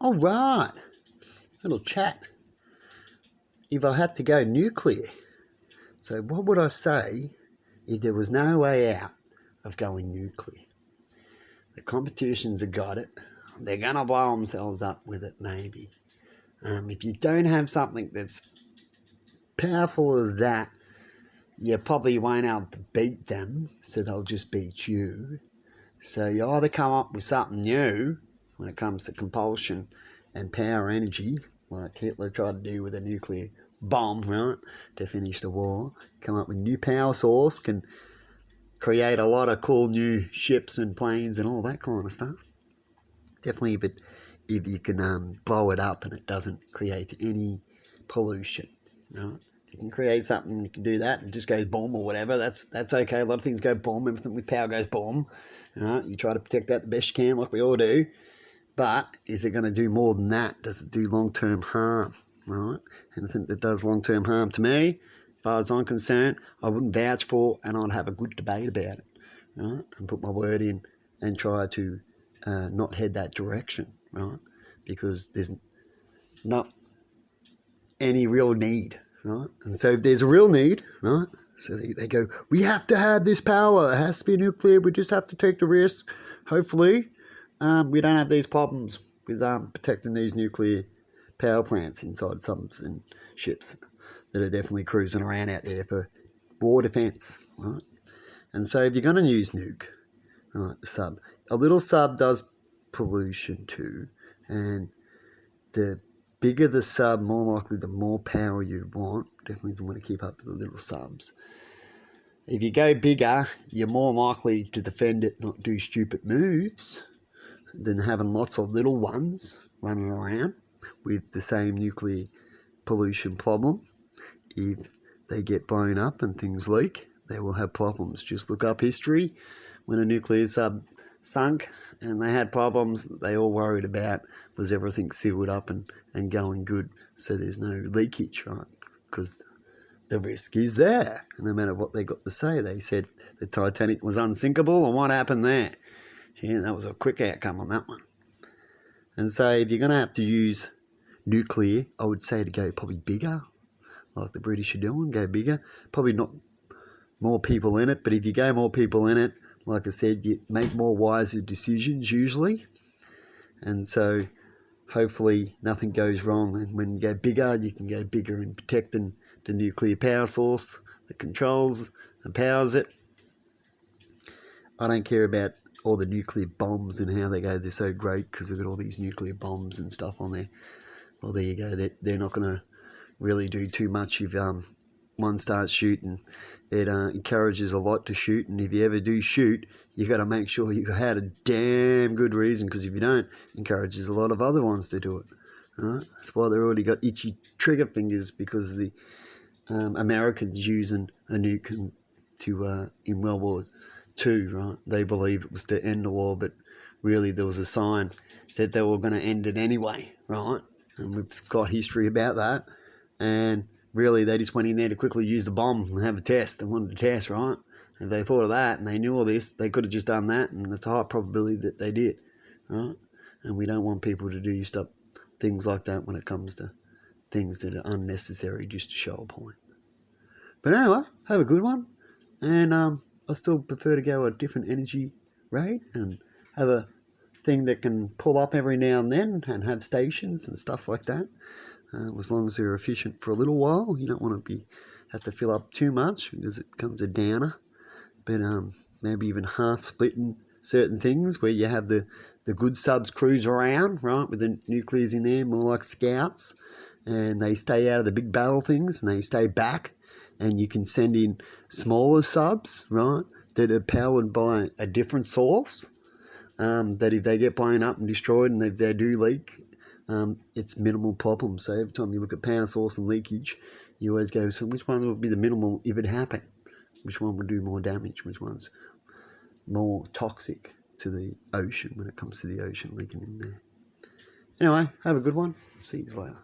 All right, little chat. If I had to go nuclear, so what would I say if there was no way out of going nuclear? The competitions have got it. They're going to blow themselves up with it, maybe. If you don't have something that's powerful as that, you probably won't be able to beat them, so they'll just beat you. So you either come up with something new when it comes to compulsion and power energy, like Hitler tried to do with a nuclear bomb, right, to finish the war. Come up with a new power source, can create a lot of cool new ships and planes and all that kind of stuff. Definitely if you can blow it up and it doesn't create any pollution, right? If you can create something, you can do that, and it just goes boom or whatever. That's okay. A lot of things go boom. Everything with power goes boom. Right? You try to protect that the best you can, like we all do. But is it going to do more than that? Does it do long-term harm? Right? Anything that does long-term harm to me, as far as I'm concerned, I wouldn't vouch for, and I'd have a good debate about it, right? And put my word in and try to not head that direction, right? Because there's not any real need, right? And so if there's a real need, right? So they go, we have to have this power. It has to be nuclear. We just have to take the risk. Hopefully, we don't have these problems with protecting these nuclear power plants inside subs and ships that are definitely cruising around out there for war defence, right? And so if you're going to use nuke, right, the sub, a little sub does pollution too, and the bigger the sub, more likely the more power you'd want. Definitely if you want to keep up with the little subs. If you go bigger, you're more likely to defend it, not do stupid moves, than having lots of little ones running around with the same nuclear pollution problem. If they get blown up and things leak, they will have problems. Just look up history. When a nuclear sub sunk and they had problems that they all worried about, was everything sealed up and going good, so there's no leakage, right? Because the risk is there. And no matter what they got to say, they said the Titanic was unsinkable, and what happened there? Yeah, that was a quick outcome on that one. And so if you're going to have to use nuclear, I would say to go probably bigger, like the British are doing, go bigger. Probably not more people in it, but if you go more people in it, like I said, you make more wiser decisions usually. And so hopefully nothing goes wrong. And when you go bigger, you can go bigger in protecting the nuclear power source that controls and powers it. I don't care about all the nuclear bombs and how they go. They're so great because they've got all these nuclear bombs and stuff on there. Well, there you go. They're not going to really do too much if one starts shooting. It encourages a lot to shoot, and if you ever do shoot, you got to make sure you had a damn good reason, because if you don't, it encourages a lot of other ones to do it. Right? That's why they've already got itchy trigger fingers, because the Americans using a nuke in World War II, right? They believe it was to end the war, but really there was a sign that they were going to end it anyway, right? And we've got history about that. And really, they just went in there to quickly use the bomb and have a test. They wanted to test, right? If they thought of that and they knew all this, they could have just done that, and it's a high probability that they did, right? And we don't want people to do things like that when it comes to things that are unnecessary just to show a point. But anyway, have a good one. And I still prefer to go a different energy rate and have a thing that can pull up every now and then and have stations and stuff like that. As long as they're efficient for a little while. You don't want to have to fill up too much, because it becomes a downer. But maybe even half splitting certain things where you have the good subs cruise around, right, with the nuclears in there, more like scouts, and they stay out of the big battle things and they stay back, and you can send in smaller subs, right, that are powered by a different source, that if they get blown up and destroyed and if they do leak, it's minimal problem. So every time you look at power source and leakage, you always go, so which one would be the minimal if it happened? Which one would do more damage? Which one's more toxic to the ocean when it comes to the ocean leaking in there? Anyway, have a good one. See you later.